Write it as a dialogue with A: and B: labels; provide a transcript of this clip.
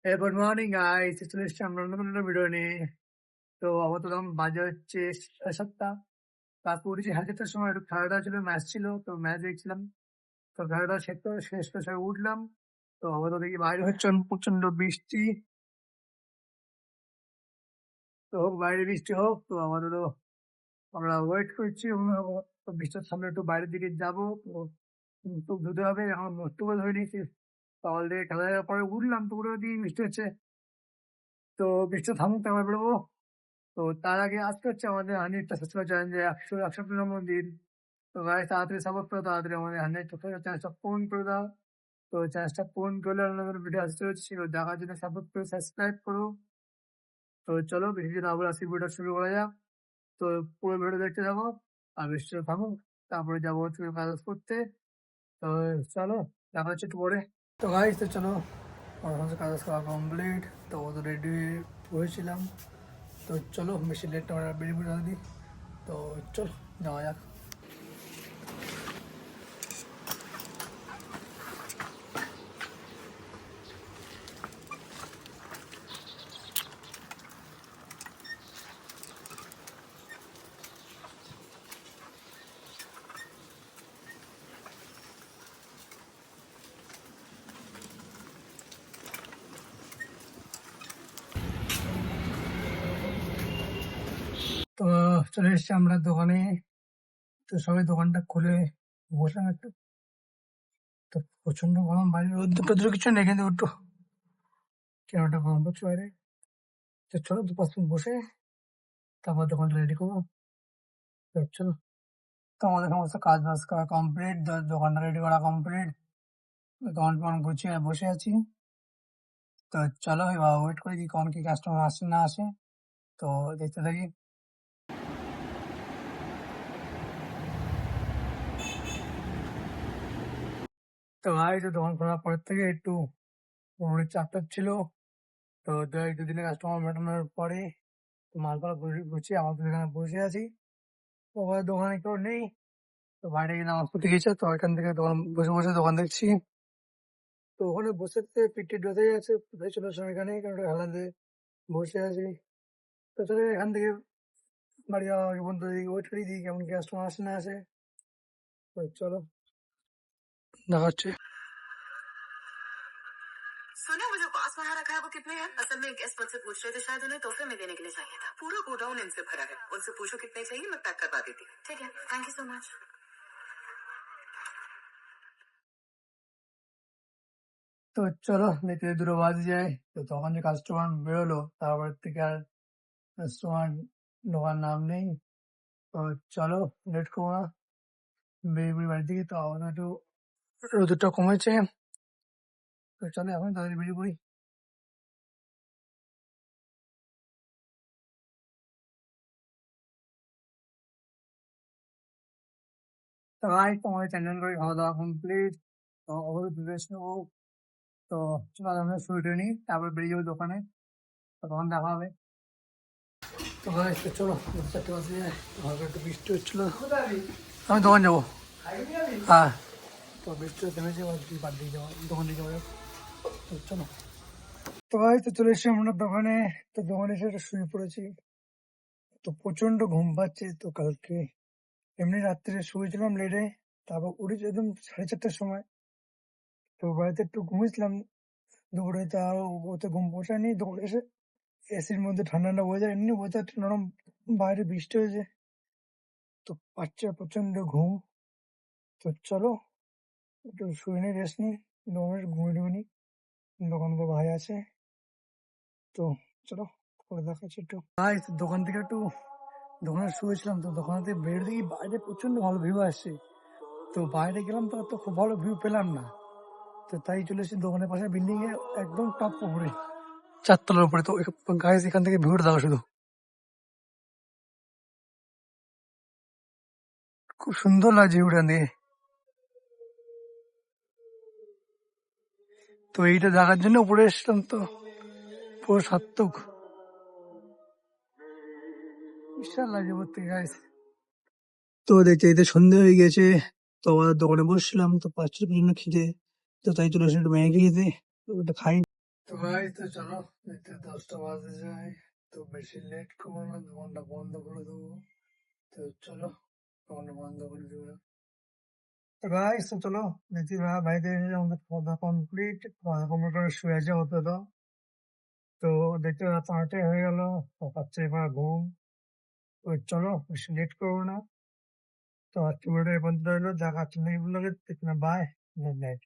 A: Good morning guys, চলে এসছি আমরা নতুন একটা ভিডিও নিয়ে। তো আপাতত বাজে হচ্ছে 7:30। তারপর উঠেছি 7:30টার সময়, একটু খেলাটা ছিল, ম্যাচ ছিল, তো ম্যাচ দেখছিলাম। তো খেলাটা শেষ করে সবাই উঠলাম। তো আপাতত দেখি বাইরে হচ্ছে প্রচন্ড বৃষ্টি। তো হোক বাইরে বৃষ্টি হোক, তো আপাতত আমরা ওয়েট করছি। তো বৃষ্টির সামনে একটু বাইরের দিকে যাবো। তো মুখ ধুতে হবে, এখন মুখ ধরে নিয়েছি। সকাল থেকে খেলা দেওয়ার পরে উঠলাম, তো উঠে দিয়ে বৃষ্টি হচ্ছে। তো বৃষ্টি থামুক তারপর বেরোবো। তো তার আগে আজকে হচ্ছে আমাদের 100টা সাবস্ক্রাইবার চ্যালেঞ্জে 100 নম্বর দিন। তো গাইস তাড়াতাড়ি সাপোর্ট করো, তাড়াতাড়ি আমাদের 100 চ্যালেঞ্জটা পূরণ করে দাও। তো চ্যালেঞ্জটা পূরণ করলে অন্য ভিডিও আসতে হচ্ছে, সেগুলো দেখার জন্য সাপোর্ট করে সাবস্ক্রাইব করো। তো চলো বেশি না বলে আজকে ভিডিওটা শুরু করা যাক। তো পুরো ভিডিও দেখতে থাকো, আর বৃষ্টিটা থাকুক, তারপরে যাবো হচ্ছে কাজ করতে। তো চলো দেখা হচ্ছে একটু পরে। তো গাইস তো চলো, আমার সমস্ত কাজ করা কমপ্লিট। তো ও তো রেডি হয়েছিলাম। তো চলো বেশি লেট আমরা বেরিয়ে পড়ে দিই। তো চলো যাওয়া যাক। তো চলে এসেছি আমরা দোকানে। তো সবাই দোকানটা খুলে বসলাম একটু। তো প্রচন্ড গরম, বাইরে রোদ্দুর টোদ্দুর কিছু নেই, কিন্তু একটু কেমনটা গরম পড়ছে বাইরে। তো চলো 2-5 মিনিট বসে তারপর দোকানটা রেডি করবো। তো চলো। তো আমাদের সমস্ত কাজ বাজ করা কমপ্লিট, দোকানটা রেডি করা কমপ্লিট। দোকান টোকান গুছিয়ে বসে আছি। তো চলো এবার ওয়েট করি কি কখন কি কাস্টমার আসে না আসে। তো দেখতে থাকি। তো ভাই তো দোকান খোলার পর থেকে একটু মোটামুটি চাপ ছিল। তো 2 দিনের কাস্টমার মেটানোর পরে মালগুলো গুছিয়ে আমাদের এখানে বসে আছি। তো ওখানে দোকানে কেউ নেই। তো বাইরে গিয়ে নামাজ পড়তে গেছে, তো এখান থেকে দোকান বসে বসে দোকান দেখছি। তো ওখানে বসে পিঠে ডসে আছে, কোথায় চলে আসলাম এখানে, কারণ হেলাতে বসে আছি। তো চলে এখান থেকে বাড়ি যাওয়া আগে পর্যন্ত ওয়েট করি দিই কেমন কি কাস্টমার আসে না আসে। তো চলো দেখা হচ্ছে।
B: सुना वो जो पास वहाँ रखा है वो कितने हैं? असल में गेस्ट मुझसे पूछ रहे थे, शायद उन्हें तोहफे में देने के लिए चाहिए था। पूरा गोडाउन इनसे भरा है, उनसे पूछो कितने चाहिए, मैं पैक करवा देती हूँ। ठीक है, थैंक यू सो मच।
A: তো চলো দেখতে দুটো বাজে যায়। তো তখন যে কাস্টমার বেরোলো, তারপর থেকে আর কাস্টমার ঢোকার নাম নেই। তো চলো লেট করবো না, বেরিয়ে পড়ি বাড়ির দিকে। তো আমাদের একটু রোদটা কমেছে। তো চলো এখন তাদের বেরিয়ে পড়ি। তো ভাই তো আমাদের চ্যানেল করে খাওয়া দাওয়া কমপ্লিট। তো অবশ্যই ড্রেস নেবো। তো চলো আমরা শুরু নিই, তারপর বেরিয়ে যাবো দোকানে। তো তখন দেখা হবে। তো ভাই তো চলো 4টে বাজে, হালকা একটু বৃষ্টি হচ্ছিল। আমি দোকান যাবো। হ্যাঁ, তো বৃষ্টি থেমেছে, বাদ দিয়ে যাবো, দোকান দিয়ে যাবো। তো চলো। তো ভাই তো চলে এসেছি আমরা দোকানে। তো দোকানে এসে একটু শুয়ে পড়েছি। তো প্রচন্ড ঘুম পাচ্ছে। তো কালকে এমনি রাত্রে শুয়েছিলাম লেটে, তারপর উঠেছি একদম 4:30টার সময়। তো বাড়িতে একটু ঘুমিয়েছিলাম দুপুরে, তাও ওতে ঘুম পোষায়নি। দৌড়ে এসে এসির মধ্যে ঠান্ডা ঠান্ডা ওয়েদার, এমনি ওয়েদারটা নরম, বাইরে বৃষ্টি হয়েছে। তো পাচ্ছে প্রচন্ড ঘুম। তো চলো একটু শুয়ে নিই, রেস্ট নিই, দোকানে ঘুমিয়ে টুমিয়ে নিই। দোকান তো ভাই আছে। তো চলো পরে দেখা হচ্ছে একটু। ভাই তো দোকান থেকে একটু দোকানে শুয়েছিলাম। তো দোকান থেকে বের দেখি বাইরে প্রচন্ড ভালো ভিউ আসছে। তো বাইরে গেলাম, তো খুব ভালো ভিউ পেলাম না। তো তাই চলে এসেছি দোকানের পাশে বিল্ডিং এ, একদম টপ উপরে, 4তলার উপরে। তো গাইস এখান থেকে ভিউটা দেখো শুধু, খুব সুন্দর লাগছে ভিউটা দিয়ে। তো এইটা দেখার জন্য উপরে এসেছিলাম। তো পুরো সার্থক, বিশাল লাগছে উপর থেকে গাইস। তো দেখতে দেখতে সন্ধে হয়ে গেছে। তো আমাদের দোকানে বসছিলাম, তো পাঁচটার জন্য খিদে। তো তাই চলে এসে একটু ম্যাগি খেতে। তো ওটা খাই। তো ভাই তো চলো দেখতে 10টা বাজে যায়, তো বেশি লেট করবো না, দোকানটা বন্ধ করে দেবো। তো চলো দোকানটা বন্ধ করে দেবো। তো গাইস তো চলো দেখি ভাইদের আমাদের খাওয়া কমপ্লিট, খাওয়া কমপ্লিট করে শুয়ে যাওয়া হতো। তো দেখতে রাত 8টাই হয়ে গেল, তো পাচ্ছে এবার ঘুম। তো চলো বেশি লেট করবো না। তো আজকে ভিডিওটা এই পর্যন্ত রইলো, দেখা হচ্ছে নেক্সট ব্লগে। Bye, good night.